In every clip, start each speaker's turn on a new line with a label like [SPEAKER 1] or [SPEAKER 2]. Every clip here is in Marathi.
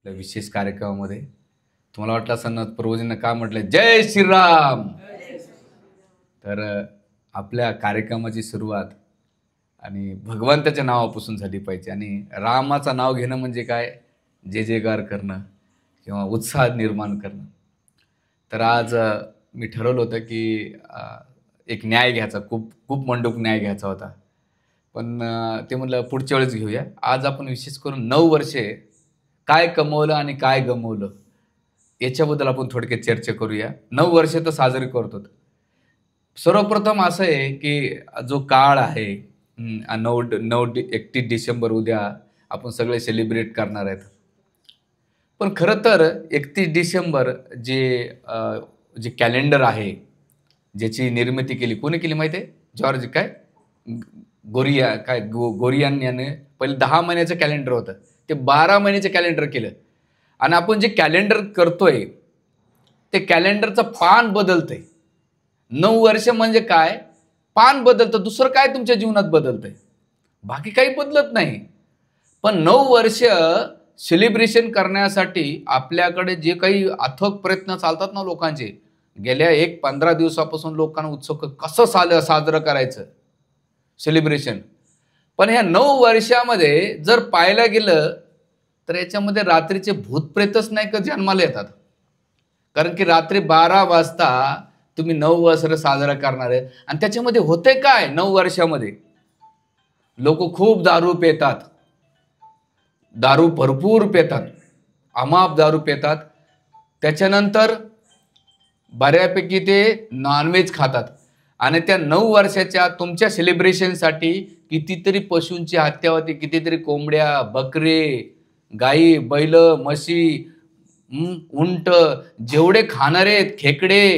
[SPEAKER 1] आपल्या विशेष कार्यक्रमामध्ये तुम्हाला वाटलं असं ना पूर्वजांना का म्हटलं जय श्रीराम. तर आपल्या कार्यक्रमाची सुरुवात आणि भगवंताच्या नावापासून झाली पाहिजे. आणि रामाचं नाव घेणं म्हणजे काय, जय जयकार करणं किंवा उत्साह निर्माण करणं. तर आज मी ठरवलं होतं की एक न्याय घ्यायचा, खूप खूप मंडूक न्याय घ्यायचा होता. पण ते म्हटलं पुढच्या वेळेस घेऊया. आज आपण विशेष करून 9 वर्षे काय कमवलं आणि काय गमवलं याच्याबद्दल आपण थोडक्यात चर्चा करूया. 9 वर्षे तर साजरी करतो. सर्वप्रथम असं आहे की जो काळ आहे, 31 डिसेंबर उद्या आपण सगळे सेलिब्रेट करणार आहेत. पण खरं तर 31 डिसेंबर जे कॅलेंडर आहे, ज्याची निर्मिती केली कोणी केली माहिती आहे? जॉर्ज काय गोरियान याने पहिले 10 महिन्याचं कॅलेंडर होतं, ते 12 महिन्याचं कॅलेंडर केलं. आणि आपण जे कॅलेंडर करतोय ते कॅलेंडरचं पान बदलतंय. 9 वर्ष म्हणजे काय, पान बदलतं, दुसरं काय तुमच्या जीवनात बदलतंय, बाकी काही बदलत नाही. पण 9 वर्ष सेलिब्रेशन करण्यासाठी आपल्याकडे जे काही अथक प्रयत्न चालतात ना लोकांचे, गेल्या 15 दिवसापासून लोकांना उत्सुक कसं साजरं करायचं सेलिब्रेशन. पण ह्या 9 वर्षामध्ये जर पाहायला गेलं तर याच्यामध्ये रात्रीचे भूतप्रेतच नाही का जन्माला येतात. कारण की रात्री 12 वाजता तुम्ही 9 वर्ष साजरा करणार आहे. आणि त्याच्यामध्ये होते काय, 9 वर्षामध्ये लोक खूप दारू पितात, दारू भरपूर पितात, अमाप दारू पितात. त्याच्यानंतर बऱ्यापैकी ते नॉनव्हेज खातात. आणि त्या 9 वर्षाच्या तुमच्या सेलिब्रेशनसाठी कितीतरी पशूंची हत्या होते, कितीतरी कोंबड्या, बकरे, गाई, बैल, म्हशी, उंट, जेवढे खाणारे आहेत, खेकडे,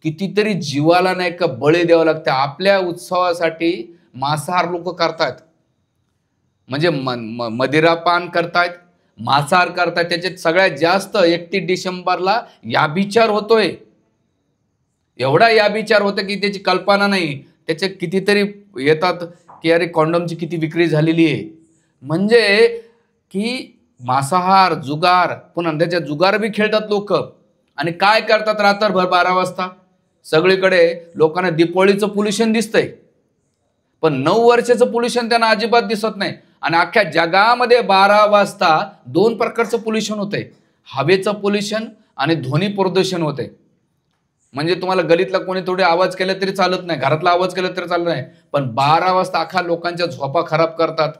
[SPEAKER 1] कितीतरी जीवाला नाही का बळी द्यावं लागतं. आपल्या उत्सवासाठी मांसाहार लोक करतात, म्हणजे मदिरापान करतायत, मांसाहार करतायत. त्याच्यात सगळ्यात जास्त 31 डिसेंबरला याभिचार होतोय. एवढा याभिचार होतं की त्याची कल्पना नाही. त्याचे कितीतरी येतात की अरे कॉन्डमची किती विक्री झालेली आहे. म्हणजे की मांसाहार, जुगार, पुन्हा त्याच्या जुगार बी खेळतात लोक. आणि काय करतात रात्रभर 12 वाजता सगळीकडे लोकांना दिपोळीचं पोल्युशन दिसतंय, पण 9 वर्षाचं पोल्युशन त्यांना अजिबात दिसत नाही. आणि अख्ख्या जगामध्ये 12 वाजता 2 प्रकारचं पोल्युशन होतंय, हवेचं पोल्युशन आणि ध्वनी प्रदूषण होतंय. म्हणजे तुम्हाला गलीतला कोणी थोडे आवाज केला तरी चालत नाही, घरातला आवाज केला तरी चालत नाही, पण 12 वाजता अख्खा लोकांच्या झोपा खराब करतात.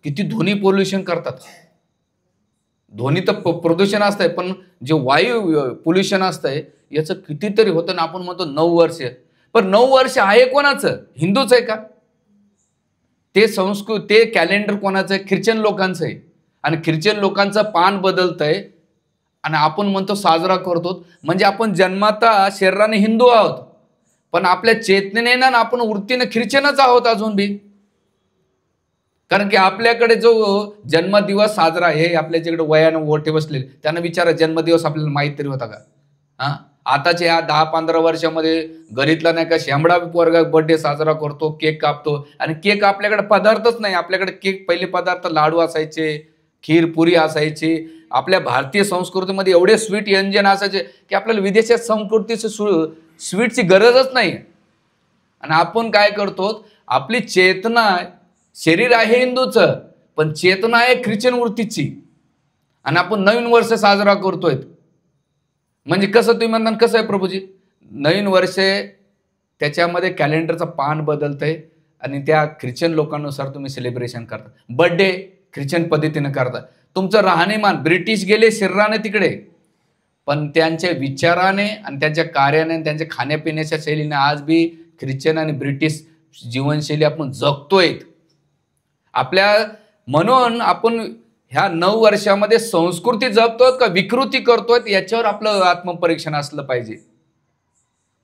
[SPEAKER 1] किती ध्वनी पोल्युशन करतात. ध्वनी तर प्रदूषण असतंय, पण जे वायू पोल्युशन असतंय याचं कितीतरी होतं. ना आपण म्हणतो 9 वर्ष, पण 9 वर्ष आहे कोणाचं? हिंदूच आहे का? ते कॅलेंडर कोणाचं आहे? ख्रिश्चन लोकांचं आहे. आणि ख्रिश्चन लोकांचं पान बदलतंय आणि आपण म्हणतो साजरा करतो. म्हणजे आपण जन्माता शरीराने हिंदू आहोत, पण आपल्या चेतनेने ना आपण वृत्तीने ख्रिश्चनच आहोत अजून बी. कारण की आपल्याकडे जो जन्मदिवस साजरा आहे, आपल्याच्याकडे वयानं ओठे बसलेले त्यांना विचारा जन्मदिवस आपल्याला माहीत तरी होता का? आताच्या या 10-15 वर्षामध्ये गलीतला नाही का शेंबडा पोरगा बर्थडे साजरा करतो, केक कापतो. आणि केक आपल्याकडे पदार्थच नाही. आपल्याकडे केक पहिले पदार्थ लाडू असायचे, खीर पुरी असायची. आपल्या भारतीय संस्कृतीमध्ये एवढे स्वीट व्यंजन असायचे की आपल्याला विदेशात संस्कृतीचं स्वीटची गरजच नाही. आणि आपण काय करतो, आपली चेतना, शरीर आहे हिंदूचं पण चेतना आहे ख्रिश्चन वृत्तीची, आणि आपण नवीन वर्ष साजरा करतोय. म्हणजे कसं तुम्ही म्हणता, कसं आहे प्रभूजी? नवीन वर्षे त्याच्यामध्ये कॅलेंडरचं पान बदलतंय आणि त्या ख्रिश्चन लोकांनुसार तुम्ही सेलिब्रेशन करता. बर्थडे ख्रिश्चन पद्धतीने करता. तुमचं राहणीमान, ब्रिटिश गेले शरीराने तिकडे, पण त्यांच्या विचाराने आणि त्यांच्या कार्याने आणि त्यांच्या खाण्यापिण्याच्या शैलीने आज बी ख्रिश्चन आणि ब्रिटिश जीवनशैली आपण जगतोय. म्हणून आपण ह्या 9 वर्षामध्ये संस्कृती जगतोय का विकृती करतोय याच्यावर आपलं आत्मपरीक्षण असलं पाहिजे.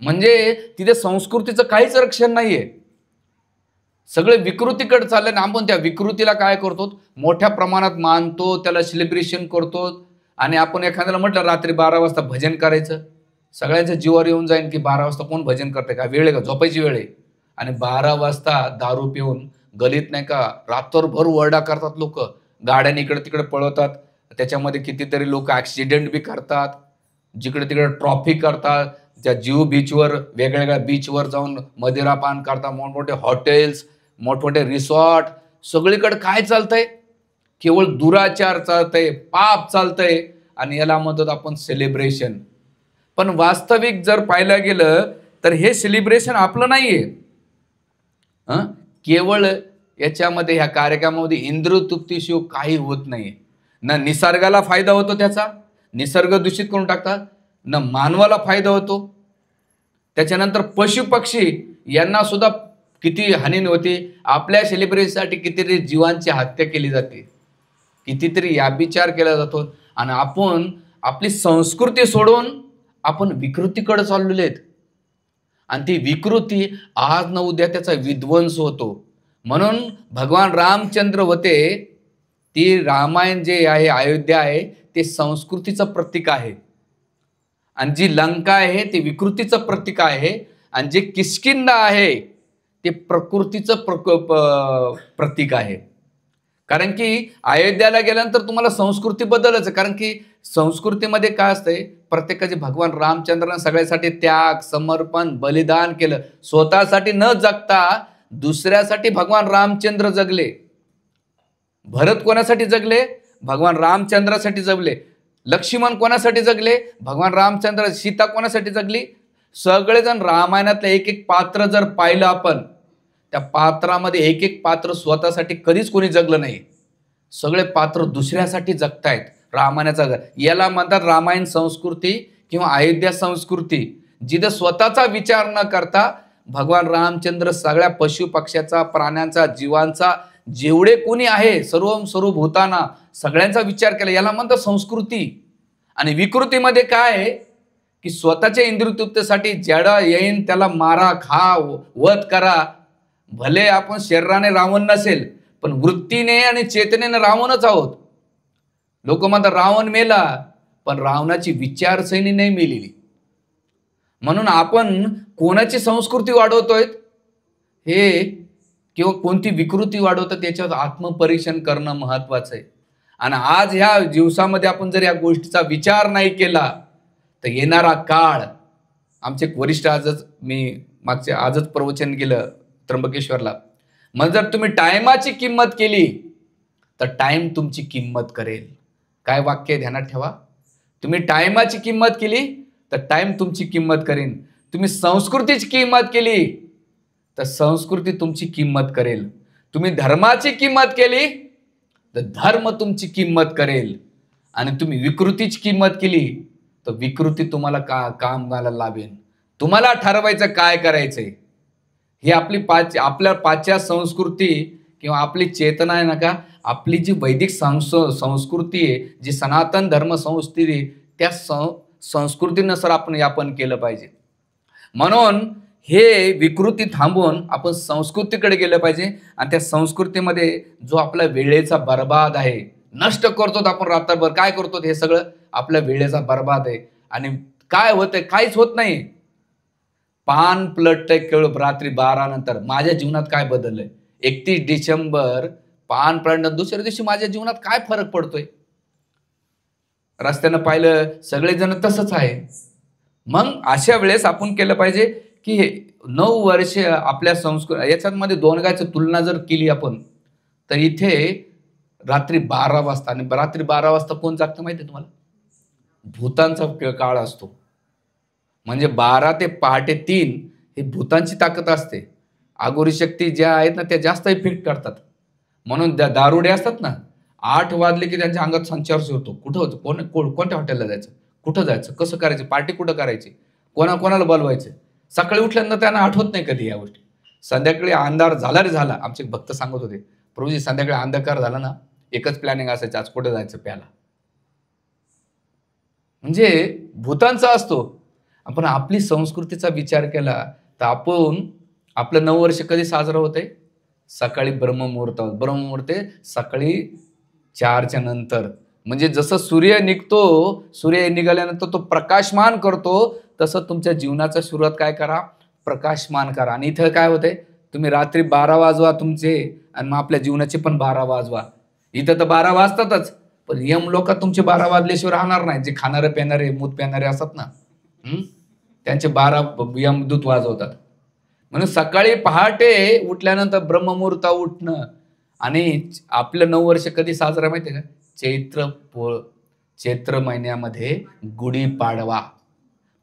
[SPEAKER 1] म्हणजे तिथे संस्कृतीचं काहीच रक्षण नाहीये, सगळे विकृतीकडे चाललंय. ना आपण त्या विकृतीला काय करतो, मोठ्या प्रमाणात मानतो, त्याला सेलिब्रेशन करतो. आणि आपण एखाद्याला म्हटलं रात्री 12 वाजता भजन करायचं, सगळ्यांच्या जीवावर येऊन जाईल की 12 वाजता कोण भजन करते का? वेळ आहे का? झोपायची वेळ आहे. आणि 12 वाजता दारू पिऊन गलीत नाही का रात्रभर ओरडा करतात लोक, गाड्याने इकडे तिकडे पळवतात. त्याच्यामध्ये कितीतरी लोक ॲक्सिडेंट बी करतात, जिकडे तिकडे ट्रॉफिक करतात, त्या जीव बीचवर वेगवेगळ्या बीचवर जाऊन मदिरापान करतात, मोठमोठे हॉटेल्स, मोठमोठे रिसॉर्ट, सगळीकडे काय चालतंय? केवळ दुराचार चालतंय, पाप चालतंय, आणि याला म्हणतात आपण सेलिब्रेशन. पण वास्तविक जर पाहायला गेलं तर हे सेलिब्रेशन आपलं नाहीये. केवळ याच्यामध्ये ह्या कार्यक्रमामध्ये इंद्रियतृप्तीशिवाय काही होत नाहीये. न निसर्गाला फायदा होतो त्याचा, निसर्ग दूषित करून टाकतात, न मानवाला फायदा होतो. त्याच्यानंतर पशु पक्षी यांना सुद्धा किती हानी होते. आपल्या सेलिब्रेशनसाठी कितीतरी जीवांची हत्या केली जाते, कितीतरी याभिचार केला जातो, आणि आपण आपली संस्कृती सोडून आपण विकृतीकडे चाललेले आहेत. आणि ती विकृती आज न उद्या त्याचा विध्वंस होतो. म्हणून भगवान रामचंद्र होते, ती रामायण जे आहे, अयोध्या आहे, ते संस्कृतीचं प्रतीक आहे. आणि जी लंका आहे ते विकृतीचं प्रतीक आहे, आणि जे किष्किंधा आहे ते प्रकृतीचं प्रतीक आहे. कारण की अयोध्याला गेल्यानंतर तुम्हाला संस्कृती बदलच, कारण की संस्कृतीमध्ये काय असतंय, प्रत्येकाचे भगवान रामचंद्राने सगळ्यासाठी त्याग, समर्पण, बलिदान केलं. स्वतःसाठी न जगता दुसऱ्यासाठी भगवान रामचंद्र जगले. भरत कोणासाठी जगले? भगवान रामचंद्रासाठी जगले. लक्ष्मण कोणासाठी जगले? भगवान रामचंद्र. सीता कोणासाठी जगली? सगळेजण रामायणातलं एक एक पात्र जर पाहिलं आपण, त्या पात्रामध्ये एक एक पात्र स्वतःसाठी कधीच कोणी जगलं नाही. सगळे पात्र दुसऱ्यासाठी जगतायत. रामायणाचा याला म्हणतात रामायण संस्कृती किंवा अयोध्या संस्कृती, जिथं स्वतःचा विचार न करता भगवान रामचंद्र सगळ्या पशु पक्ष्याचा, प्राण्यांचा, जीवांचा, जेवढे कोणी आहे सर्व भूताना सगळ्यांचा विचार केला. याला म्हणतात संस्कृती. आणि विकृतीमध्ये काय आहे की स्वतःच्या इंद्रियतृप्तीसाठी ज्याला येईन त्याला मारा, खा, वध करा. भले आपण शरीराने रावण नसेल, पण वृत्तीने आणि चेतनेने रावणच आहोत. लोक म्हणतात रावण मेला, पण रावणाची विचारसरणी नाही मेलेली. म्हणून आपण कोणाची संस्कृती वाढवतोय हे किंवा कोणती विकृती वाढवतात याच्यावर आत्मपरीक्षण करणं महत्वाचं आहे. आणि आज ह्या दिवसामध्ये आपण जर या गोष्टीचा विचार नाही केला तर येणारा काळ, आमचे वरिष्ठ आजच प्रवचन केलं त्र्यंबकेश्वरला, मग जर तुम्ही टायमाची किंमत केली तर टाइम तुमची किंमत करेल. काय वाक्य ध्यानात ठेवा, तुम्ही टायमाची किंमत केली तर टाइम तुमची किंमत करेल. तुम्ही संस्कृतीची किंमत केली तर संस्कृती तुमची किंमत करेल. तुम्ही धर्माची किंमत केली तर धर्म तुमची किंमत करेल. आणि तुम्ही विकृतीची किंमत केली तर विकृती तुम्हाला कामाला लावेल. तुम्हाला ठरवायचं काय करायचंय. ही आपल्या पाश्चात्य संस्कृती किंवा आपली चेतना आहे नका, आपली जी वैदिक संस्कृती आहे, जी सनातन धर्म संस्कृती आहे, त्या संस्कृतीनुसार आपण यापन केलं पाहिजे. म्हणून हे विकृती थांबवून आपण संस्कृतीकडे गेलं पाहिजे. आणि त्या संस्कृतीमध्ये जो आपला वेळेचा बर्बाद आहे, नष्ट करतो आपण रात्रभर, काय करतो हे सगळं आपल्या वेळेचा बर्बाद आहे. आणि काय होतंय? काहीच होत नाही. पान पलटतंय केवळ रात्री 12 नंतर. माझ्या जीवनात काय बदललंय? 31 डिसेंबर पान पलटणं, दुसऱ्या दिवशी माझ्या जीवनात काय फरक पडतोय? रस्त्यानं पाहिलं सगळेजण तसंच आहे. मग अशा वेळेस आपण केलं पाहिजे की 9 वर्ष आपल्या याच्यामध्ये दोनगाची तुलना जर केली आपण, तर इथे रात्री 12 वाजता, आणि रात्री 12 वाजता कोण जागतं माहिती आहे तुम्हाला? भूतांचा काळ असतो. म्हणजे 12 ते पहाटे 3 हे भूतांची ताकद असते. आगोरी शक्ती ज्या आहेत ना त्या जास्त इफेक्ट करतात. म्हणून दारुडे असतात ना, 8 वाजले की त्यांच्या अंगात संचार होतो. कुठं होतं, कोणत्या हॉटेलला जायचं, कुठं जायचं, कसं करायचं, पार्टी कुठं करायची, कोणाला बोलवायचं. सकाळी उठल्यानंतर त्यांना आठवत नाही कधी या गोष्टी. संध्याकाळी अंधार झाला रे झाला. आमचे भक्त सांगत होते, प्रभूजी संध्याकाळी अंधकार झाला ना, एकच प्लॅनिंग असायचं, आज कुठं जायचं प्याला. म्हणजे भूतांचा असतो. आपण आपली संस्कृतीचा विचार केला तर आपण आपलं 9 वर्ष कधी साजरं होतंय? सकाळी ब्रह्ममुहूर्त. ब्रह्ममुहूर्त सकाळी 4च्या नंतर. म्हणजे जसं सूर्य निघतो, सूर्य निघाल्यानंतर तो प्रकाशमान करतो, तसं तुमच्या जीवनाचा सुरुवात काय करा? प्रकाशमान करा. आणि इथं काय होतंय? तुम्ही रात्री 12 वाजवा तुमचे, आणि मग आपल्या जीवनाचे पण 12 वाजवा. इथं तर 12 वाजतातच, पण यमलोक तुमचे 12 वाजल्याशिवाय राहणार नाही. जे खाणारे पिणारे मूत पिणारे असतात ना, त्यांचे 12 यमदूत वाजवतात. म्हणून सकाळी पहाटे उठल्यानंतर ब्रह्ममुहूर्त उठणं. आणि आपलं 9 वर्ष कधी साजरा माहितीये का? चैत्र महिन्यामध्ये गुढीपाडवा.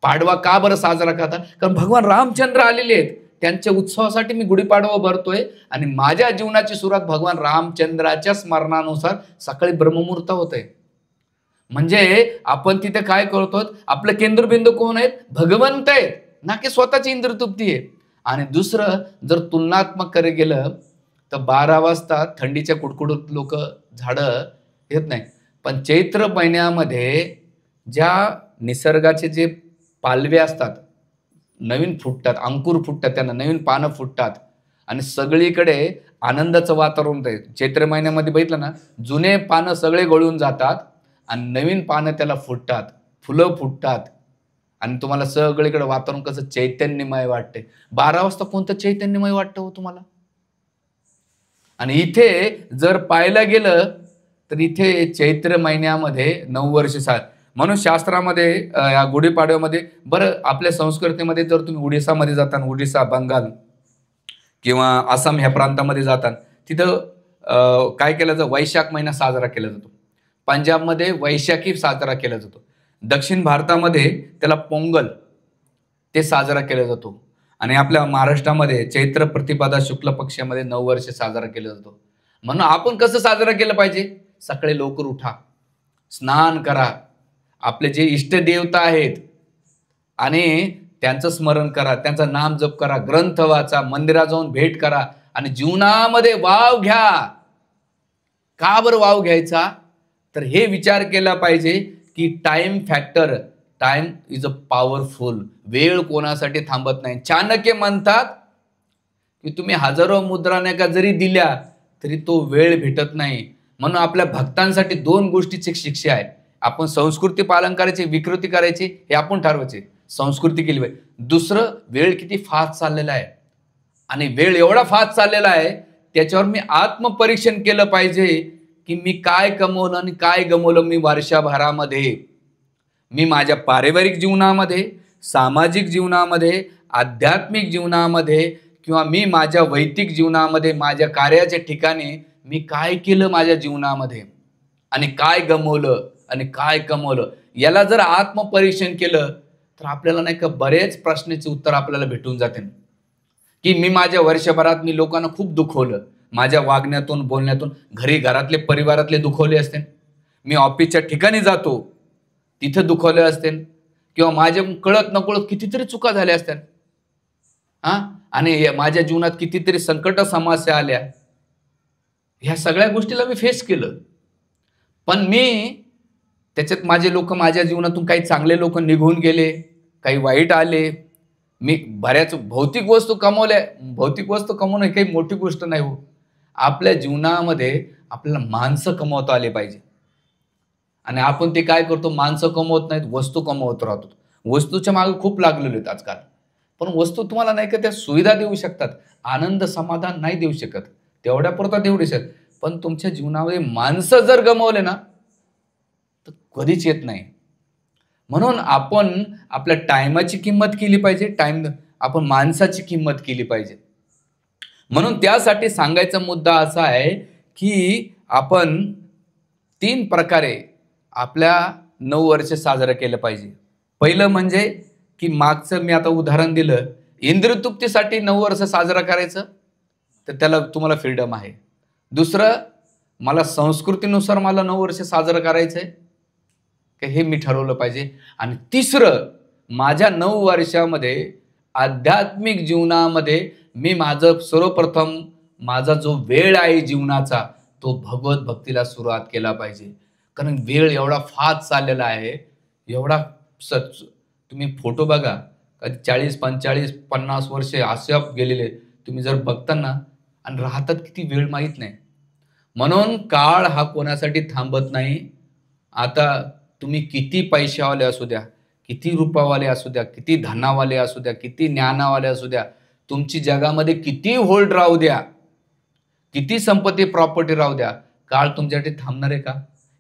[SPEAKER 1] पाडवा का बरं साजरा करतात? कारण भगवान रामचंद्र आलेले आहेत, त्यांच्या उत्सवासाठी मी गुढीपाडवा भरतोय. आणि माझ्या जीवनाची सुरुवात भगवान रामचंद्राच्या स्मरणानुसार सकाळी ब्रह्ममुहूर्त होते. म्हणजे आपण तिथे काय करतो? आपलं केंद्रबिंदू कोण आहेत? भगवंत आहेत, ना की स्वतःची इंद्रतृप्ती आहे. आणि दुसरं, जर तुलनात्मक करे गेलं तर 12 वाजता थंडीच्या कुडकुडत लोक झाडं येत नाही. पण चैत्र महिन्यामध्ये ज्या निसर्गाचे जे पालवे असतात, नवीन फुटतात, अंकुर फुटतात, त्यांना नवीन पानं फुटतात आणि सगळीकडे आनंदाचं वातावरण होतं. चैत्र महिन्यामध्ये बघितलं ना, जुने पानं सगळे गळून जातात आणि नवीन पानं त्याला फुटतात, फुलं फुटतात आणि तुम्हाला सगळीकडे वातावरण कसं चैतन्यमय वाटते. 12 वाजता कोणतं चैतन्यमय वाटतं हो तुम्हाला? आणि इथे जर पाहायला गेलं तर इथे चैत्र महिन्यामध्ये 9 वर्ष म्हणून शास्त्रामध्ये या गुढीपाडव्यामध्ये बरं, आपल्या संस्कृतीमध्ये जर तुम्ही उडिसामध्ये जाता, उडिसा, बंगाल किंवा आसाम ह्या प्रांतामध्ये जातात, तिथं काय केलं जातं? वैशाख महिना साजरा केला जातो. पंजाबमध्ये वैशाखी साजरा केला जातो. दक्षिण भारतामध्ये त्याला पोंगल ते साजरा केला जातो. आणि आपल्या महाराष्ट्रामध्ये चैत्र प्रतिपदा शुक्ल पक्षामध्ये 9 वर्ष साजरा केला जातो. म्हणून आपण कसं साजरा केलं पाहिजे? सकाळी लवकर उठा, स्नान करा, आपले जे इष्ट देवता आहेत आणि त्यांचं स्मरण करा, त्यांचा नाम जप करा, ग्रंथ वाचा, मंदिरात जाऊन भेट करा आणि जीवनामध्ये वाव घ्या. का बरं वाव घ्यायचा? तर हे विचार केला पाहिजे की time factor, time is a powerful. वेळ कोणासाठी थांबत नाही. चाणक्य म्हणतात की तुम्ही हजारो मुद्रा नका जरी दिल्या तरी तो वेळ भेटत नाही. म्हणून आपल्या भक्तांसाठी 2 गोष्टीची शिक्षा आहे. आपण संस्कृती पालन करायची, विकृती करायची, हे आपण ठरवायचे. संस्कृती केली पाहिजे. दुसरं, वेळ किती फास्ट चाललेला आहे आणि वेळ एवढा फास्ट चाललेला आहे त्याच्यावर मी आत्मपरीक्षण केलं पाहिजे की मी काय कमवलं आणि काय गमवलं मी वर्षभरामध्ये. मी माझ्या पारिवारिक जीवनामध्ये, सामाजिक जीवनामध्ये, आध्यात्मिक जीवनामध्ये किंवा मी माझ्या वैयक्तिक जीवनामध्ये, माझ्या कार्याच्या ठिकाणी मी काय केलं माझ्या जीवनामध्ये आणि काय गमवलं आणि काय कमवलं. याला जर आत्मपरीक्षण केलं तर आपल्याला नाही का बरेच प्रश्नाचे उत्तर आपल्याला भेटून जाते की मी माझ्या वर्षभरात मी लोकांना खूप दुखवलं. माझ्या वागण्यातून, बोलण्यातून, घरातले परिवारातले दुखवले असते, मी ऑफिसच्या ठिकाणी जातो तिथं दुखवले असते किंवा माझ्या कळत नकळत कितीतरी चुका झाल्या असत्या आणि माझ्या जीवनात कितीतरी संकट समस्या आल्या. ह्या सगळ्या गोष्टीला मी फेस केलं. पण मी त्याच्यात माझे लोक माझ्या जीवनातून काही चांगले लोक निघून गेले, काही वाईट आले. मी बऱ्याच भौतिक वस्तू कमवल्या. भौतिक वस्तू कमवणं ही काही मोठी गोष्ट नाही हो. आपल्या जीवनामध्ये आपल्याला माणसं कमवता आले पाहिजे. आणि आपण ते काय करतो? माणसं कमवत नाहीत, वस्तू कमवत राहतो. वस्तूच्या मागे खूप लागलेले आहेत आजकाल. पण वस्तू तुम्हाला नाही का त्या सुविधा देऊ शकतात, आनंद समाधान नाही देऊ शकत, तेवढ्यापुरता देऊ शकत. पण तुमच्या जीवनामध्ये माणसं जर गमवले ना तर कधीच येत नाही. म्हणून आपण आपल्या टायमाची किंमत केली पाहिजे, आपण माणसाची किंमत केली पाहिजे. म्हणून त्यासाठी सांगायचा मुद्दा असा आहे की आपण 3 प्रकारे आपल्या 9 वर्ष साजरं केलं पाहिजे. पहिलं म्हणजे की मागचं मी आता उदाहरण दिलं, इंद्रतृप्तीसाठी 9 वर्ष साजरा करायचं तर त्याला तुम्हाला फ्रीडम आहे. दुसरं, मला संस्कृतीनुसार मला 9 वर्ष साजरं करायचंय की हे मी ठरवलं पाहिजे. आणि तिसरं, माझ्या 9 वर्षामध्ये आध्यात्मिक जीवनामध्ये मी माझं सर्वप्रथम माझा जो वेळ आहे जीवनाचा तो भगवत भक्तीला सुरुवात केला पाहिजे. कारण वेळ एवढा फास्ट चाललेला आहे, एवढा तुम्ही फोटो बघा, कधी 40, 45, 50 वर्षे असे गेलेले तुम्ही जर बघताना आणि राहतात किती वेळ माहीत नाही. म्हणून काळ हा कोणासाठी थांबत नाही. आता तुम्ही किती पैशावाले असू द्या, किती रुपयावाले असू द्या, किती धनावाले असू द्या, किती ज्ञानावाले असू द्या, तुमची जगामध्ये किती होल्ड राहू द्या, किती संपत्ती प्रॉपर्टी राहू द्या, काळ तुमच्यासाठी थांबणार आहे का?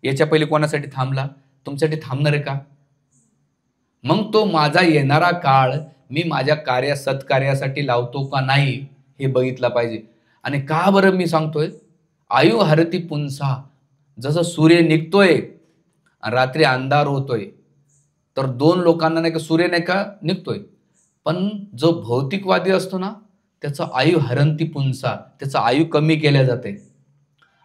[SPEAKER 1] याच्या पहिले कोणासाठी थांबला? तुमच्यासाठी थांबणार आहे का? मग तो माझा येणारा काळ मी माझ्या सत्कार्यासाठी लावतो का नाही हे बघितलं पाहिजे. आणि का बरं मी सांगतोय? आयु हरती पुंसा, जसं सूर्य निघतोय आणि रात्री अंधार होतोय, तर दोन लोकांना नाही का सूर्य नाही का निघतोय, पण जो भौतिकवादी असतो ना त्याचं आयु हरंती पुंसा, त्याचं आयु कमी केल्या जाते.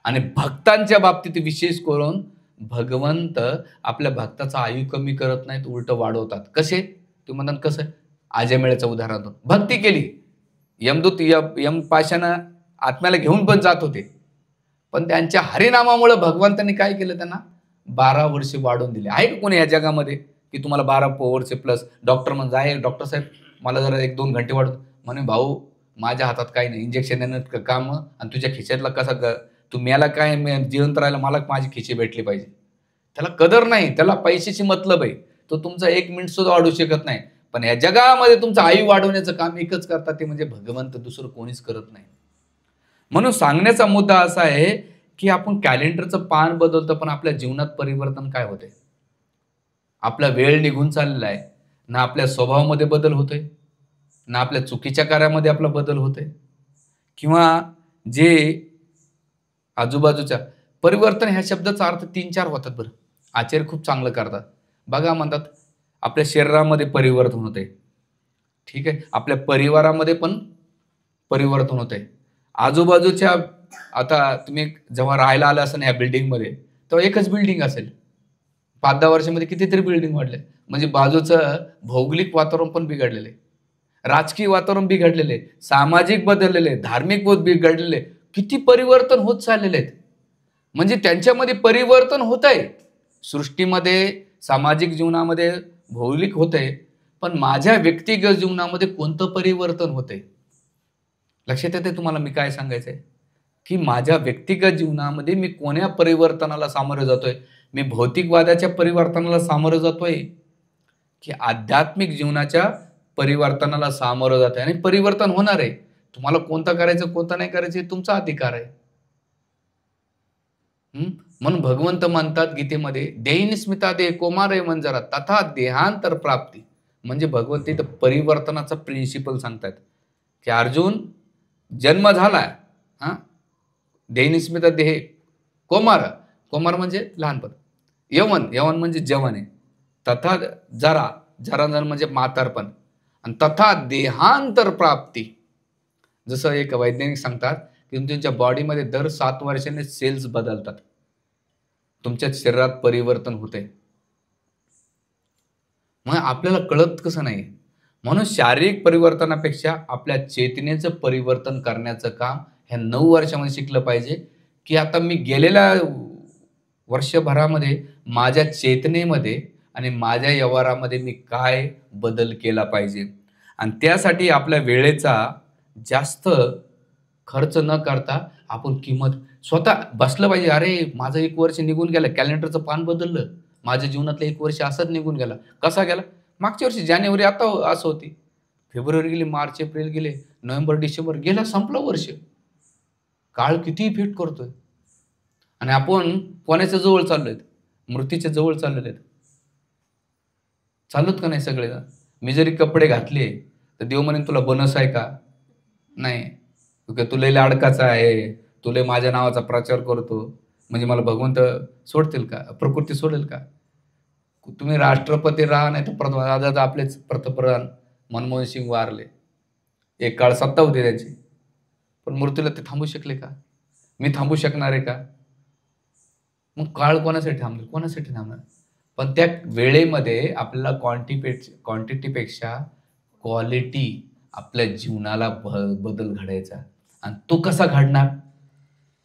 [SPEAKER 1] आणि भक्तांच्या बाबतीत विशेष करून भगवंत आपल्या भक्ताचं आयु कमी करत नाहीत, उलट वाढवतात. कसे? तुम्ही म्हणतात कसं? आजमेळ्याचं उदाहरण. भक्ती केली, यमदूत यम पाशानं आत्म्याला घेऊन पण जात होते, पण त्यांच्या हरिनामामुळे भगवंतांनी काय केलं? त्यांना 12 वर्षे वाढवून दिले. आहे का कोणी या जगामध्ये की तुम्हाला 12 वर्षे प्लस? डॉक्टर म्हणजे आहे, डॉक्टर साहेब मला जरा 1-2 घंटे वाढवून. म्हणे भाऊ माझ्या हातात काही नाही, इंजेक्शन देणं काम, आणि तुझ्या खिशातला कसा तू मेला काय, जिवंत राहिला, मला माझी खिशी भेटली पाहिजे. त्याला कदर नाही, त्याला पैशाची मतलब आहे. तो तुमचा 1 मिनिट सुद्धा वाढू शकत नाही. पण या जगामध्ये तुमचं आयु वाढवण्याचं काम एकच करतात, ते म्हणजे भगवंत, दुसरं कोणीच करत नाही. म्हणून सांगण्याचा मुद्दा असा आहे की आपण कॅलेंडरचं पान बदलतो, पण आपल्या जीवनात परिवर्तन काय होते? आपला वेळ निघून चाललेला आहे, ना आपल्या स्वभावामध्ये बदल होतोय, ना आपल्या चुकीच्या कार्यामध्ये आपला बदल होतोय, किंवा जे आजूबाजूच्या परिवर्तन ह्या शब्दाचा अर्थ 3-4 होतात. बरं, आचार्य खूप चांगलं करतात बघा. म्हणतात आपल्या शरीरामध्ये परिवर्तन होते, ठीक आहे, आपल्या परिवारामध्ये पण परिवर्तन होते, आजूबाजूच्या. आता तुम्ही जेव्हा राहायला आला असाल ह्या बिल्डिंगमध्ये, तेव्हा एकच बिल्डिंग असेल, 5-10 वर्षामध्ये कितीतरी बिल्डिंग वाढले. म्हणजे बाजूचं भौगोलिक वातावरण पण बिघडलेले, राजकीय वातावरण बिघडलेले, सामाजिक बदललेले, धार्मिक बिघडलेले, किती परिवर्तन होत चाललेले आहेत. म्हणजे त्यांच्यामध्ये परिवर्तन होत आहे, सृष्टीमध्ये, सामाजिक जीवनामध्ये, भौगोलिक होतंय, पण माझ्या व्यक्तिगत जीवनामध्ये कोणतं परिवर्तन होतंय? लक्षात येते तुम्हाला मी काय सांगायचंय? की माझ्या व्यक्तिगत जीवनामध्ये मी कोण्या परिवर्तनाला सामोरं जातोय? मी भौतिकवादाच्या परिवर्तनाला सामोरं जातोय की आध्यात्मिक जीवनाच्या परिवर्तनाला सामोरं जातोय? आणि परिवर्तन होणार आहे. तुम्हाला कोणतं करायचं कोणतं नाही करायचं हे तुमचा अधिकार आहे. म्हणून भगवंत म्हणतात गीतेमध्ये, देहिन स्मिता देह कोमारे मंजरा तथा देहांतर प्राप्ती. म्हणजे भगवंत इथं परिवर्तनाचा प्रिन्सिपल सांगतात की अर्जुन, जन्म झालाय, देहिन स्मिता देह कोमार, कोमार म्हणजे लहानपण, यवन, यवन म्हणजे जवन आहे, तथा जरा, जरा म्हणजे म्हातारपण, आणि तथा देहांतर प्राप्ती. जसं एक वैज्ञानिक सांगतात की तुमच्या बॉडीमध्ये दर 7 वर्षांनी सेल्स बदलतात, तुमच्या शरीरात परिवर्तन होते. मग आपल्याला कळत कसं नाही? म्हणून शारीरिक परिवर्तनापेक्षा आपल्या चेतनेचं परिवर्तन करण्याचं काम ह्या 9 वर्षामध्ये शिकलं पाहिजे. की आता मी गेलेल्या वर्षभरामध्ये माझ्या चेतनेमध्ये आणि माझ्या व्यवहारामध्ये मी काय बदल केला पाहिजे. आणि त्यासाठी आपल्या वेळेचा जास्त खर्च न करता आपण किंमत स्वतः बसलं पाहिजे. अरे माझं 1 वर्ष निघून गेलं, कॅलेंडरचं पान बदललं, माझ्या जीवनातलं 1 वर्ष असंच निघून गेला. कसा गेला? मागच्या वर्षी जानेवारी आता असं होती, फेब्रुवारी गेली, मार्च एप्रिल गेले, नोव्हेंबर डिसेंबर गेला, संपलं वर्ष. काळ किती इफेक्ट करतोय. आणि आपण कोणाच्या जवळ चाललोय? मृत्यूच्या जवळ चाललेले आहेत. चालत का नाही सगळे? मी जरी कपडे घातले तर देव म्हणेन तुला बनस आहे का? नाही, तुला लाडकाचा आहे, तुला माझ्या नावाचा प्रचार करतो म्हणजे मला भगवंत सोडतील का? प्रकृती सोडेल का? तुम्ही राष्ट्रपती राहा नाही तर प्रधान, आपलेच पंतप्रधान मनमोहन सिंग वारले, एक काळ सत्ता होती त्यांची, पण मृत्यूला ते थांबू शकले का? मी थांबू शकणार आहे का? मग काळ कोणासाठी थांबेल? कोणासाठी थांबणार? पण त्या वेळेमध्ये आपल्याला क्वांटिटीपेक्षा क्वालिटी आपल्या जीवनाला बदल घडायचा. आणि तो कसा घडणार?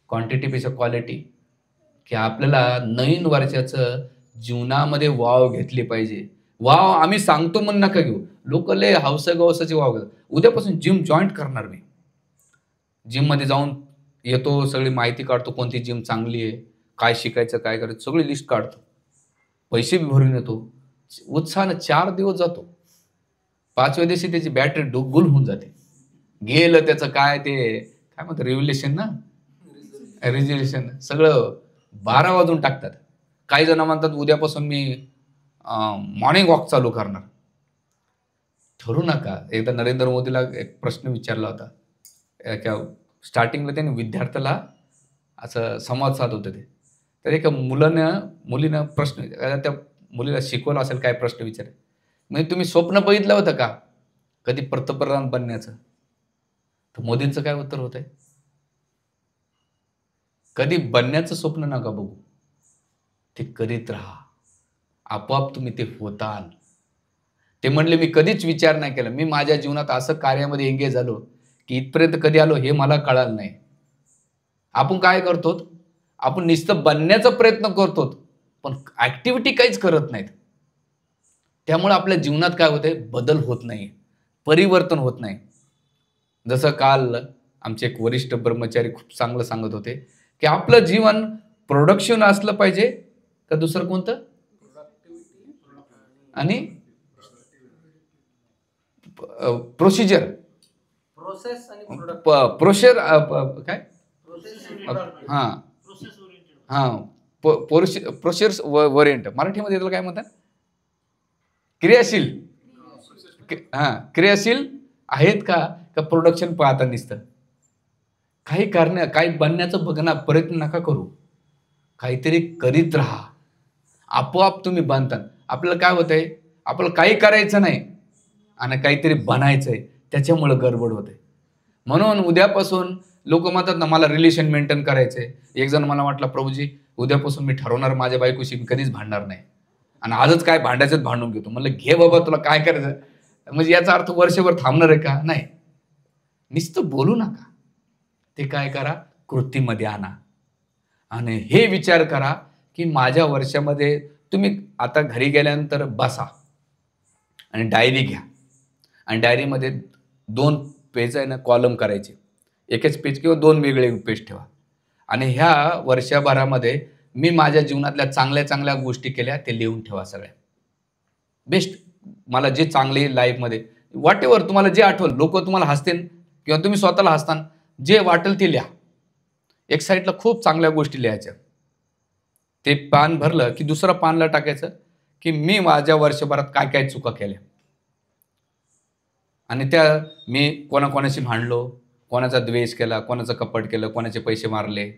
[SPEAKER 1] क्वांटिटीपेक्षा क्वालिटी. की आपल्याला नवीन वर्षाचं जीवनामध्ये वाव घेतली पाहिजे. वाव आम्ही सांगतो म्हणून नका घेऊ. लोक लय हौसा-गवसाची वाव घेतात. उद्यापासून जिम जॉईंट करणार मी, जिममध्ये जाऊन येतो, सगळी माहिती काढतो, कोणती जिम चांगली आहे, काय शिकायचं, काय करायचं, सगळी लिस्ट काढतो, पैसे बी भरून येतो. उत्साहानं 4 दिवस जातो. 5व्या दिवशी त्याची बॅटरी गुल होऊन जाते. गेलं त्याचं काय ते काय म्हणतात, रिव्होल्युशन ना, रिझोल्युशन, सगळं 12 वाजून टाकतात. काही जण म्हणतात उद्यापासून मी मॉर्निंग वॉक चालू करणार. ठरू नका. एकदा नरेंद्र मोदीला एक प्रश्न विचारला होता. एका स्टार्टिंगला त्यांनी विद्यार्थ्याला असं संवाद साधत होते ते. तर एका मुलीनं प्रश्न त्या मुलीला शिकवलं असेल काय प्रश्न विचार, म्हणजे तुम्ही स्वप्न बघितलं होतं का कधी पंतप्रधान बनण्याचं? तर मोदींचं काय उत्तर होत आहे, कधी बनण्याचं स्वप्न नका बघू, ते करीत राहा, आपोआप तुम्ही ते होताल. ते म्हणले मी कधीच विचार नाही केला, मी माझ्या जीवनात असं कार्यामध्ये एंगेज झालो की इथपर्यंत कधी आलो हे मला कळालं नाही. आपण काय करतो, आपण नुसतं बनण्याचा प्रयत्न करतो पण ऍक्टिव्हिटी काहीच करत नाहीत. त्यामुळे आपल्या जीवनात काय होतंय, बदल होत नाही, परिवर्तन होत नाही. जसं काल आमचे एक वरिष्ठ ब्रह्मचारी खूप चांगलं सांगत होते की आपलं जीवन प्रोडक्शन असलं पाहिजे का दुसरं कोणतं, आणि प्रोसिजर प्रोसेस काय प्रोसेस वरिएंट, मराठीमध्ये त्याला काय म्हणतात, क्रियाशील. क्रियाशील आहेत का प्रोडक्शन पाहता नुसतं. काही बनण्याचं बघणार प्रयत्न नका करू, काहीतरी करीत राहा, आपोआप तुम्ही बनता. आपल्याला काय होतंय, आपल्याला काही करायचं नाही आणि काहीतरी बनायचंय, त्याच्यामुळे गडबड होते. म्हणून उद्यापासून लोक म्हणतात ना मला रिलेशन मेंटेन करायचंय. एक जण मला म्हटलं प्रभूजी उद्यापासून मी ठरवणार माझ्या बायकोशी मी कधीच भांडणार नाही, आणि आजच काय भांडायचं भांडून घेतो. म्हणलं घे बाबा तुला काय करायचं, म्हणजे याचा अर्थ वर्षभर थांबणार आहे का? नाही, नुसतं बोलू नका, ते काय करा, कृतीमध्ये आणा. आणि हे विचार करा की माझ्या वर्षामध्ये तुम्ही आता घरी गेल्यानंतर बसा आणि डायरी घ्या, आणि डायरीमध्ये 2 पेज आहे ना कॉलम करायचे, एकच पेज किंवा 2 वेगळे पेज ठेवा. आणि ह्या वर्षभरामध्ये मी माझ्या जीवनातल्या चांगल्या चांगल्या गोष्टी केल्या ते लिहून ठेवा. सगळ्या बेस्ट मला जे चांगले लाईफमध्ये वॉट एव्हर तुम्हाला जे आठवलं, लोक तुम्हाला हसतील किंवा तुम्ही स्वतःला हसताना जे वाटेल ते लिहा. एक साईडला खूप चांगल्या गोष्टी लिहायच्या. ते पान भरलं की दुसरं पानला टाकायचं की मी माझ्या वर्षभरात काय काय चुका केल्या, आणि त्या मी कोणाकोणाशी भांडलो, कोणाचा द्वेष केला, कोणाचं कपट केलं, कोणाचे पैसे मारले,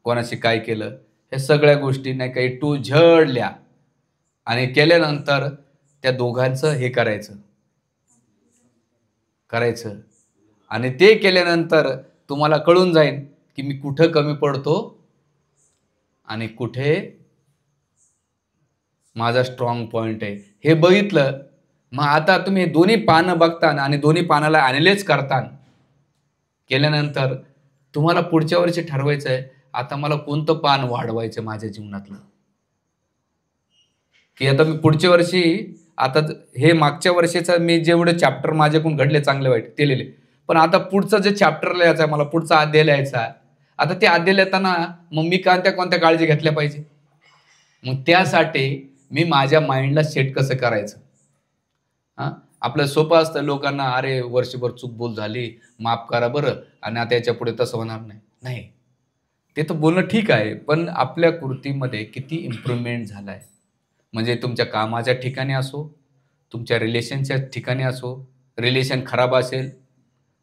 [SPEAKER 1] कोणाशी काय केलं, हे सगळ्या गोष्टी नाही काही टू झडल्या. आणि केल्यानंतर त्या दोघांचं हे करायचं आणि ते केल्यानंतर तुम्हाला कळून जाईल की मी कुठं कमी पडतो आणि कुठे माझा स्ट्रॉंग पॉइंट आहे. हे बघितलं, मग आता तुम्ही दोन्ही पानं बघता आणि दोन्ही पानाला ॲनालाइज करता. केल्यानंतर तुम्हाला पुढच्या वर्षी ठरवायचं आहे आता मला कोणतं पान वाढवायचं माझ्या जीवनातलं, की आता मी पुढच्या वर्षी आता हे मागच्या वर्षीचा मी जेवढे चॅप्टर माझ्याकडून घडले चांगले वाईट ते लिहिले, पण आता पुढचं जे चॅप्टर लिहायचं आहे मला, पुढचा अध्याय लिहायचा आहे. आता ते अध्याय लिहिताना मग मी कोणत्या काळजी घेतल्या पाहिजे, मग त्यासाठी मी माझ्या माइंडला सेट कसं करायचं. आपलं सोपं असतं लोकांना, अरे वर्षभर चूक बोल झाली माफ करा बरं, आणि आता याच्या पुढे तसं होणार नाही. ते तर बोलणं ठीक आहे, पण आपल्या कृतीमध्ये किती इम्प्रूव्हमेंट झालाय. म्हणजे तुमच्या कामाच्या ठिकाणी असो, तुमच्या रिलेशनच्या ठिकाणी असो, रिलेशन खराब असेल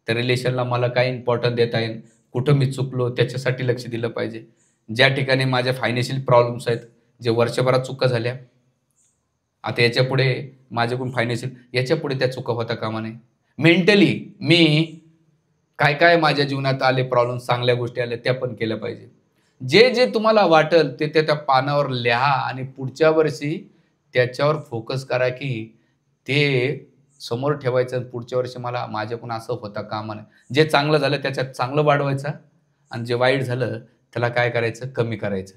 [SPEAKER 1] तर रिलेशनला मला काय इम्पॉर्टन्स देता येईल, कुठं मी चुकलो त्याच्यासाठी लक्ष दिलं पाहिजे. ज्या ठिकाणी माझ्या फायनान्शियल प्रॉब्लेम्स आहेत, जे वर्षभरात चुका झाल्या, आता याच्या पुढे माझ्याकडून फायनान्शियल याच्या पुढे त्या चुका होता कामा नये. मेंटली मी काय माझ्या जीवनात आले प्रॉब्लेम, चांगल्या गोष्टी आल्या त्या पण केल्या पाहिजे. जे जे तुम्हाला वाटेल ते त्या पानावर लिहा आणि पुढच्या वर्षी त्याच्यावर फोकस करा की ते समोर ठेवायचं. पुढच्या वर्षी मला माझ्याकडून असं होता कामा नये. जे चांगलं झालं त्याच्यात चांगलं वाढवायचं आणि जे वाईट झालं त्याला काय करायचं, कमी करायचं.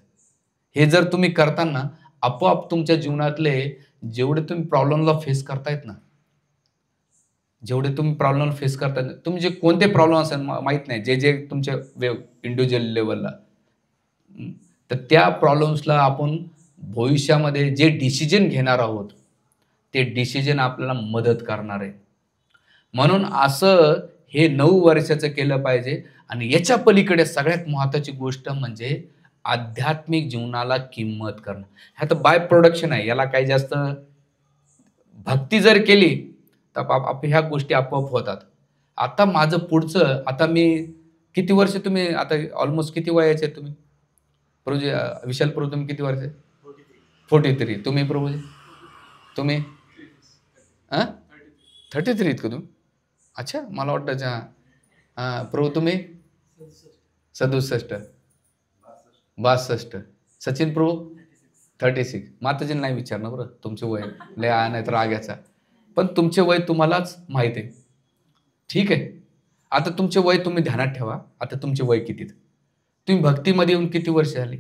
[SPEAKER 1] हे जर तुम्ही करताना आपोआप तुमच्या जीवनातले जेवढे तुम्ही प्रॉब्लेमला फेस करतायत ना, तुम्ही जे कोणते प्रॉब्लेम असेल माहीत नाही, जे तुमच्या इंडिव्हिज्युअल लेवलला, तर त्या प्रॉब्लेम्सला आपण भविष्यामध्ये जे डिसिजन घेणार आहोत ते डिसिजन आपल्याला मदत करणार आहे. म्हणून असं हे 9 वर्षाचं केलं पाहिजे. आणि याच्या पलीकडे सगळ्यात महत्त्वाची गोष्ट म्हणजे आध्यात्मिक जीवनाला किंमत करणं. ह्या तर बाय प्रोडक्शन आहे. याला काही जास्त भक्ती जर केली तर ह्या गोष्टी आपोआप होतात. आता माझं पुढचं, आता मी किती वर्ष, तुम्ही आता ऑलमोस्ट किती वयाचे आहेत तुम्ही प्रभूजी? विशाल प्रभू तुम्ही किती वर्ष? 43. तुम्ही प्रभूजी? तुम्ही 33 इतकं तुम्ही? अच्छा, मला वाटतं हां. प्रभू तुम्ही? 67. 62. सचिन प्रभू? 36. माताजींना नाही विचारणार बरं तुमचे वय, लय नाही तर राग्याचा. पण तुमचे वय तुम्हालाच माहिती आहे. ठीक आहे. आता तुमचे वय तुम्ही ध्यानात ठेवा. आता तुमचे वय किती? तुम्ही भक्तीमध्ये येऊन किती वर्ष झाली?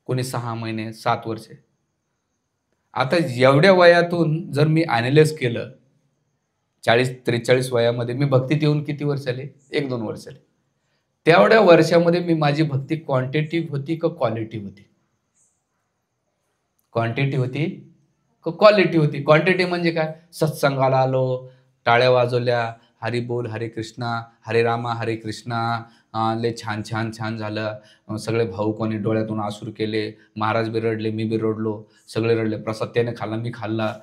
[SPEAKER 1] कोणी 6 महिने, 7 वर्षे. आता एवढ्या वयातून जर मी ॲनालाइज केलं, 40-43 वयामध्ये मी भक्तीत येऊन किती वर्ष आले? 1-2 वर्ष आले. तेवढ्या वर्षामध्ये मी माझी भक्ती क्वांटिटी होती का क्वालिटी होती? क्वांटिटी होती का क्वालिटी होती? क्वांटिटी म्हणजे काय? सत्संगाला आलो, टाळ्या वाजवल्या, हरी बोल, हरे कृष्णा, हरे रामा, हरे कृष्णा, लय छान छान छान झालं. सगळे भाऊकोनी डोळ्यातून आसूर केले. महाराज बी रडले, मी बी रडलो, सगळे रडले. प्रसाद त्याने खाल्ला, मी खाल्ला.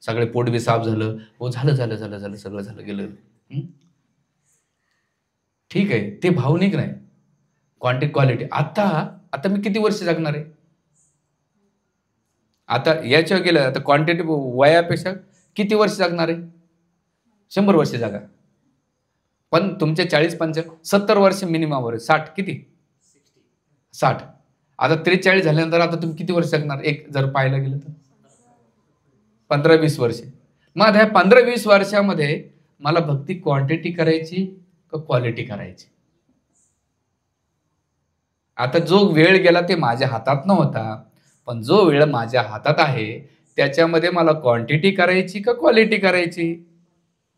[SPEAKER 1] सगळे पोट बी साफ झालं. हो, झालं झालं झालं झालं सगळं झालं गेलं. ठीक आहे, ते भावनिक नाही, क्वांटिटी क्वालिटी. आता मी किती वर्ष जगणार आहे? आता याच्यावर गेलं, आता क्वांटिटी वयापेक्षा किती वर्ष जगणार आहे? 100 वर्ष जगा. पण तुमचे 40-50 70 वर्ष मिनिमम वर. 60 किती? 60. आता 43 झाल्यानंतर आता तुम्ही किती वर्ष जगणार? एक जर पाहायला गेलं तर 15-20 वर्षे. मग ह्या 15-20 वर्षामध्ये मला भक्ती क्वांटिटी करायची का क्वालिटी करायची? आता जो वेळ गेला ते माझ्या हातात नव्हता, पण जो वेळ माझ्या हातात आहे त्याच्यामध्ये मला क्वांटिटी करायची का क्वालिटी करायची?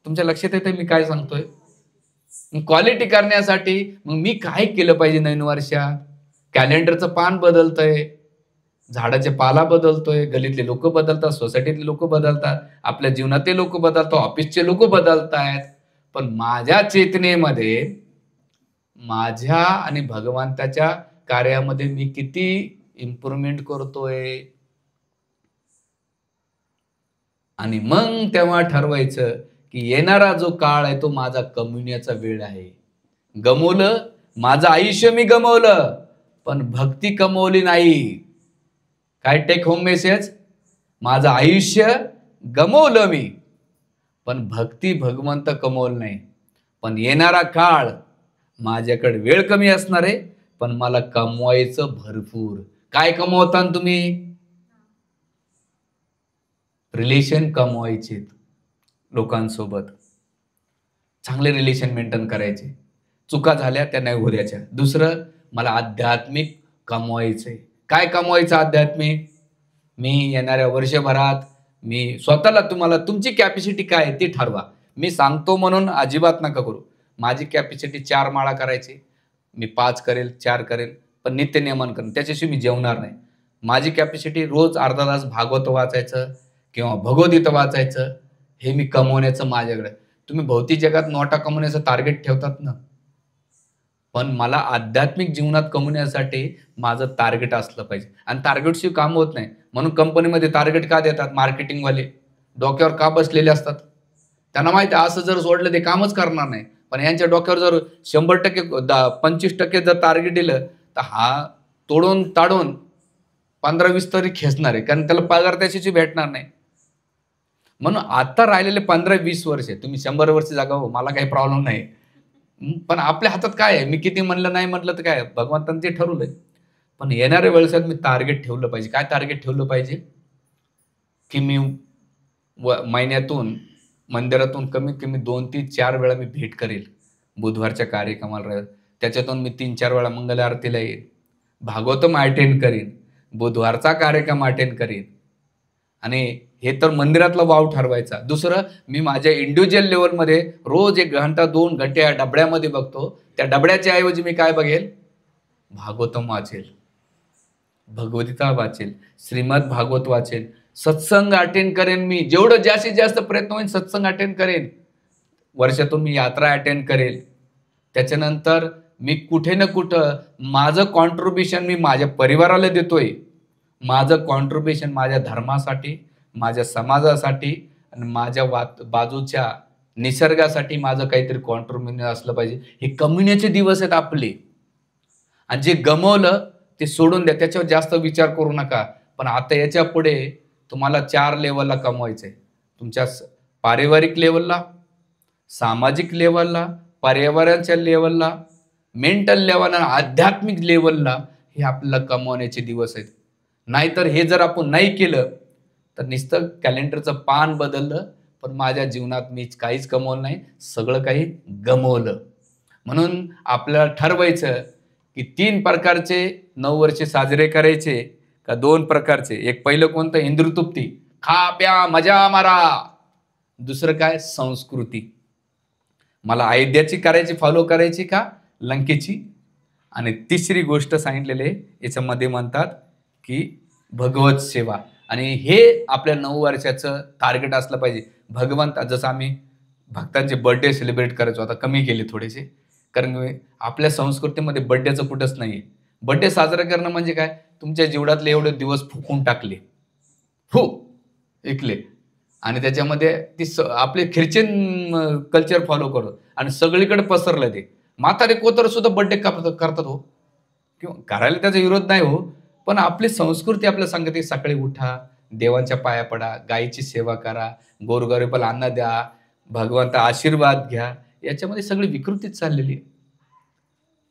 [SPEAKER 1] तुमच्या लक्षात येते मी काय सांगतोय? क्वालिटी करण्यासाठी मग मी काय केलं पाहिजे? नवीन वर्षात कॅलेंडरचं पान बदलतंय, झाडाचे पाला बदलतोय, गलीतले लोक बदलतात, सोसायटीतले लोक बदलतात, आपल्या जीवनातले लोक बदलतात, ऑफिसचे लोक बदलतायत. पण माझ्या चेतनेमध्ये, माझ्या आणि भगवंताच्या कार्यामध्ये मी किती इम्प्रूव्हमेंट करतोय? आणि मग तेव्हा ठरवायचं की येणारा जो काळ आहे तो माझा कमविण्याचा वेळ आहे. गमवलं माझं आयुष्य, मी गमवलं, पण भक्ती कमवली नाही. काय टेक होम मेसेज? माझं आयुष्य गमवलं मी, पण भक्ती भगवंत कमवलं नाही. पण येणारा काळ, माझ्याकडे वेळ कमी असणार आहे, पण मला कमवायचं भरपूर. काय कमवता तुम्ही? रिलेशन कमवायचे लोकांसोबत, चांगले रिलेशन मेंटेन करायचे. चुका झाल्या त्या नाही होद्याच्या. दुसरं, मला आध्यात्मिक कमवायचंय. काय कमवायचं आध्यात्मिक? मी येणाऱ्या वर्षभरात मी स्वतःला, तुम्हाला तुमची कॅपॅसिटी काय आहे ते ठरवा. मी सांगतो म्हणून अजिबात नका करू. माझी कॅपॅसिटी 4 माळा करायची, मी 5 करेल, 4 करेल, पण नित्यनियमन करेल, त्याच्याशिवाय मी जेवणार नाही. माझी कॅपॅसिटी रोज अर्धा तास भागवत वाचायचं किंवा भगवद्गीता वाचायचं, हे मी कमवण्याचं माझ्याकडे. तुम्ही भौतिक जगात नोटा कमवण्याचं टार्गेट ठेवतात ना, पण मला आध्यात्मिक जीवनात कमवण्यासाठी माझं टार्गेट असलं पाहिजे. आणि टार्गेटशिवाय काम होत नाही. म्हणून कंपनीमध्ये टार्गेट का देतात? मार्केटिंगवाले डोक्यावर का बसलेले असतात? त्यांना माहिती आहे असं जर सोडलं ते कामच करणार नाही. पण यांच्या डोक्यावर जर 100%, 25% जर टार्गेट दिलं तर हा तोडून ताडून 15-20 तरी खेचणार आहे, कारण त्याला पगार त्याच्याशी भेटणार नाही. म्हणून आता राहिलेले 15-20 वर्षे तुम्ही 100 वर्ष जगा, हो, मला काही प्रॉब्लेम नाही. पण आपल्या हातात काय आहे? मी किती म्हणलं नाही म्हटलं तर काय, भगवंतांनी ते ठरवलंय. पण येणाऱ्या वेळेसात मी टार्गेट ठेवलं पाहिजे. काय टार्गेट ठेवलं पाहिजे? की मी महिन्यातून मंदिरातून कमीत कमी 2-4 वेळा मी भेट करेल. बुधवारच्या कार्यक्रमाला राहील, त्याच्यातून मी 3-4 वेळा मंगल आरतीला येईल, भागवतम अटेंड करीन, बुधवारचा कार्यक्रम अटेंड करीन. आणि हे तर मंदिरातला वाव ठरवायचा. दुसरं, मी माझ्या इंडिव्हिज्युअल लेवलमध्ये रोज 1 घंटा 2 घंटे या डबड्यामध्ये बघतो. त्या डबड्याच्या ऐवजी मी काय बघेल? भागवतम वाचेल, भगवद्गीता वाचेल, श्रीमद भागवत वाचेल, सत्संग अटेंड करेन. मी जेवढं जास्तीत जास्त प्रयत्न होईल सत्संग अटेंड करेन. वर्षातून मी यात्रा अटेंड करेल. त्याच्यानंतर मी कुठे ना कुठं माझं कॉन्ट्रीब्युशन मी माझ्या परिवाराला देतोय, माझं कॉन्ट्रीब्युशन माझ्या धर्मासाठी, माझ्या समाजासाठी आणि माझ्या बाजूच्या निसर्गासाठी माझं काहीतरी कॉन्ट्रीब्युशन असलं पाहिजे. हे कम्युनिटीचे दिवस आहेत आपले. आणि जे गमवलं ते सोडून द्या, त्याच्यावर जास्त विचार करू नका. पण आता याच्या पुढे तुम्हाला 4 लेवलला कमवायचंय. तुमच्या पारिवारिक लेवलला, सामाजिक लेवलला, पर्यावरणाच्या लेवलला, मेंटल लेवलला, आध्यात्मिक लेवलला हे आपल्याला कमवण्याचे दिवस आहेत. नाहीतर हे जर आपण नाही केलं तर नुसतं कॅलेंडरचं पान बदललं, पण माझ्या जीवनात मी काहीच कमवलं नाही, सगळं काही गमवलं. म्हणून आपल्याला ठरवायचं की 3 प्रकारचे 9 वर्षे साजरे करायचे का 2 प्रकारचे. एक पहिलं कोणतं? इंद्रतृप्ती, खा प्या मजा मारा. दुसरं काय? संस्कृती. मला अयोध्याची करायची, फॉलो करायची का लंकेची. आणि तिसरी गोष्ट सांगितलेली आहे याच्यामध्ये म्हणतात की भगवत सेवा. आणि हे आपल्या 9 वर्षाचं टार्गेट असलं पाहिजे. भगवंत, जसं आम्ही भक्तांचे बर्थडे सेलिब्रेट करायचो, आता कमी केले थोडेसे, कारण आपल्या संस्कृतीमध्ये बर्थडेचं कुठंच नाही आहे. बर्थडे साजरा करणं म्हणजे काय? तुमच्या जीवनातले एवढे दिवस फुकून टाकले, हो ऐकले, आणि त्याच्यामध्ये आपले ख्रिश्चन कल्चर फॉलो करतो आणि सगळीकडे पसरलं ते. म्हातारे कोतर सुद्धा बर्थडे करतात हो, किंवा करायला त्याचा विरोध नाही हो, पण आपली संस्कृती आपल्याला सांगते सकाळी उठा, देवांच्या पाया पडा, गायीची सेवा करा, गोरगरिबाला अन्न द्या, भगवंता आशीर्वाद घ्या. याच्यामध्ये सगळी विकृतीच चाललेली आहे.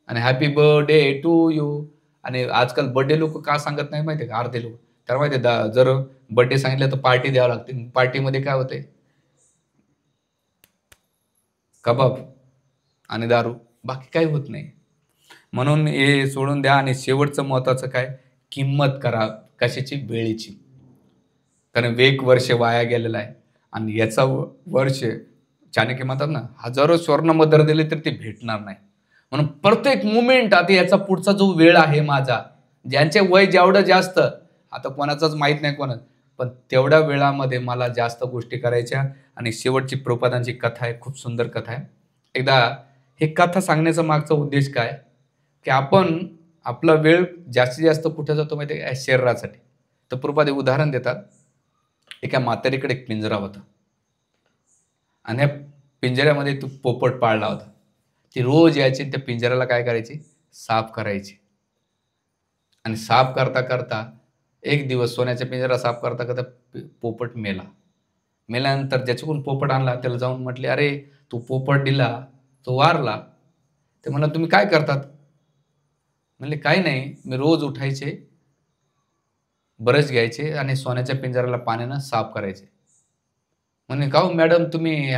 [SPEAKER 1] आणि हॅपी बर्थडे टू यू. आणि आजकाल बर्थडे लोक का सांगत नाही माहिती आहे का? अर्धे लोक तर माहिती आहे, जर बर्थडे सांगितलं तर पार्टी द्यावं लागते. पार्टीमध्ये काय होते? कबाब आणि दारू, बाकी काही होत नाही. म्हणून हे सोडून द्या. आणि शेवटचं महत्वाचं काय? किंमत करा कशाची? वेळेची. कारण एक वर्ष वाया गेलेला आहे आणि याचा वर्ष चाणक्य म्हणतात ना, हजारो स्वर्ण मदर दिले तर ते भेटणार नाही. म्हणून प्रत्येक मुमेंट, आता याचा पुढचा जो वेळ आहे माझा, ज्यांचे वय जेवढं जास्त, आता कोणाचंच माहीत नाही कोणाच, पण तेवढ्या वेळामध्ये मला जास्त गोष्टी करायच्या. आणि शेवटची प्रभुपादांची कथा आहे, खूप सुंदर कथा आहे. एकदा हे कथा सांगण्याचा मागचा उद्देश काय की आपण आपला वेळ जास्तीत जास्त कुठे जातो माहिती आहे? शरीरासाठी. तर प्रभुपाद उदाहरण देतात. एका म्हातारीकडे एक पिंजरा होता आणि या पिंजऱ्यामध्ये तो पोपट पाळला होता. ती रोज यायची त्या पिंजऱ्याला काय करायची? साफ करायची. आणि साफ करता करता एक दिवस सोन्याच्या पिंजरा साफ करता करता पोपट मेला. मेल्यानंतर ज्याच्याकडून पोपट आणला त्याला जाऊन म्हटले, अरे तू पोपट दिला, तो वारला. ते म्हणा, तुम्ही काय करतात? म्हणले, काही नाही, मी रोज उठायचे, ब्रश घ्यायचे आणि सोन्याच्या पिंजऱ्याला पाण्यानं साफ करायचे. म्हणे, का हो मॅडम, तुम्ही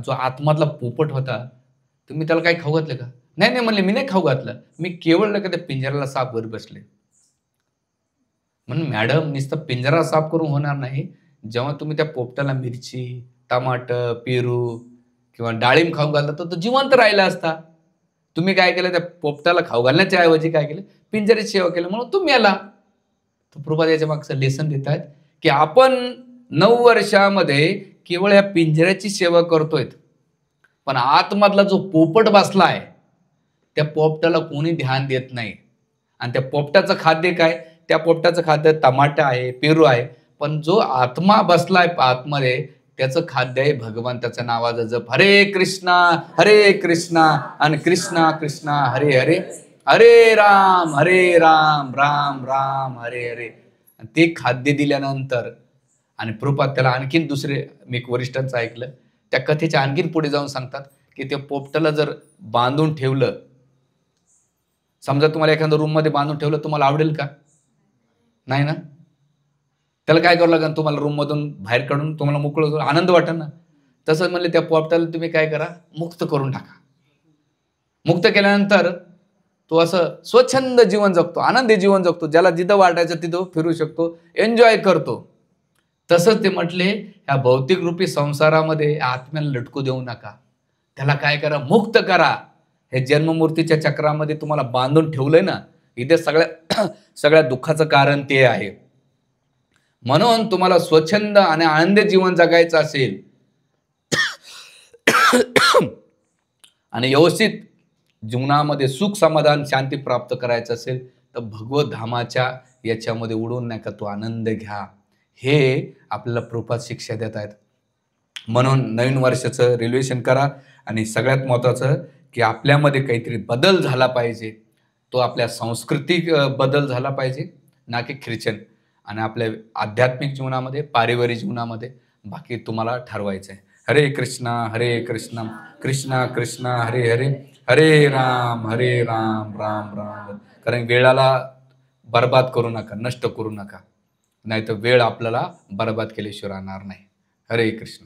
[SPEAKER 1] जो आतमधला पोपट होता तुम्ही त्याला काही खाऊ घातलं का? नाही नाही म्हणले, मी नाही खाऊ घातलं, मी केवळ त्या पिंजऱ्याला साफ करत बसले. म्हणून मॅडम, नुसतं पिंजरा साफ करून होणार नाही. जेव्हा तुम्ही त्या पोपटाला मिरची, टमाटर, पेरू किंवा डाळिंब खाऊ घालता तर तो जिवंत राहिला असता. तुम्ही काय केलं? त्या पोपटाला खाऊ घालण्याच्या ऐवजी काय केलं? पिंजऱ्याची सेवा केली, म्हणून तो मेला. तर प्रभुपाद याच्या मागचं लेसन देत आहेत की आपण 9 वर्षामध्ये केवळ या पिंजऱ्याची सेवा करतोय, पण आतमधला जो पोपट बसला आहे त्या पोपटाला कोणी ध्यान देत नाही. आणि त्या पोपटाचं खाद्य काय? त्या पोपटाचं खाद्य टमाटर आहे, पेरू आहे, पण जो आत्मा बसलाय आतमध्ये त्याचं खाद्य आहे भगवंताच्या नावाचं जप. हरे कृष्णा आणि कृष्णा कृष्णा हरे हरे, हरे राम राम राम हरे हरे. ते खाद्य दिल्यानंतर आणि प्रभुपाद त्याला आणखीन दुसरे, मी वरिष्ठांचं ऐकलं, त्या कथेच्या आणखीन पुढे जाऊन सांगतात की त्या पोपटाला जर बांधून ठेवलं, समजा तुम्हाला एखाद्या रूम मध्ये बांधून ठेवलं, तुम्हाला आवडेल का? नाही ना. त्याला काय करावं लागेल? तुम्हाला रूम मधून बाहेर काढून तुम्हाला मोकळं, आनंद वाटेल ना. तसंच म्हणले त्या पोपटाला तुम्ही काय करा? मुक्त करून टाका. मुक्त केल्यानंतर तो असं स्वच्छंद जीवन जगतो, आनंदी जीवन जगतो, ज्याला जिथं वाटायचं तिथं फिरू शकतो, एन्जॉय करतो. तसंच ते म्हटले, ह्या भौतिक रूपी संसारामध्ये आत्म्याला लटकू देऊ नका. त्याला काय करा? मुक्त करा. हे जन्ममूर्तीच्या चक्रामध्ये तुम्हाला बांधून ठेवलंय ना, इथे सगळ्या दुःखाचं कारण ते आहे. म्हणून तुम्हाला स्वच्छंद आणि आनंदी जीवन जगायचं असेल आणि व्यवस्थित जीवनामध्ये सुख समाधान शांती प्राप्त करायचं असेल तर भगवत धामाच्या याच्यामध्ये उडून नका तो आनंद घ्या. हे आपल्याला प्रभुपाद शिक्षा देत आहेत. म्हणून नवीन वर्षाचं रिल्युएशन करा आणि सगळ्यात महत्त्वाचं की आपल्यामध्ये काहीतरी बदल झाला पाहिजे. तो आपल्या सांस्कृतिक बदल झाला पाहिजे, ना की ख्रिश्चन. आणि आपल्या आध्यात्मिक जीवनामध्ये, पारिवारिक जीवनामध्ये बाकी तुम्हाला ठरवायचं आहे. हरे कृष्णा कृष्णा कृष्णा हरे हरे, हरे राम राम राम. कारण वेळाला बर्बाद करू नका, नष्ट करू नका. नाहीतर वेळ आपल्याला बर्बाद केल्याशिवाय राहणार नाही. हरे कृष्ण.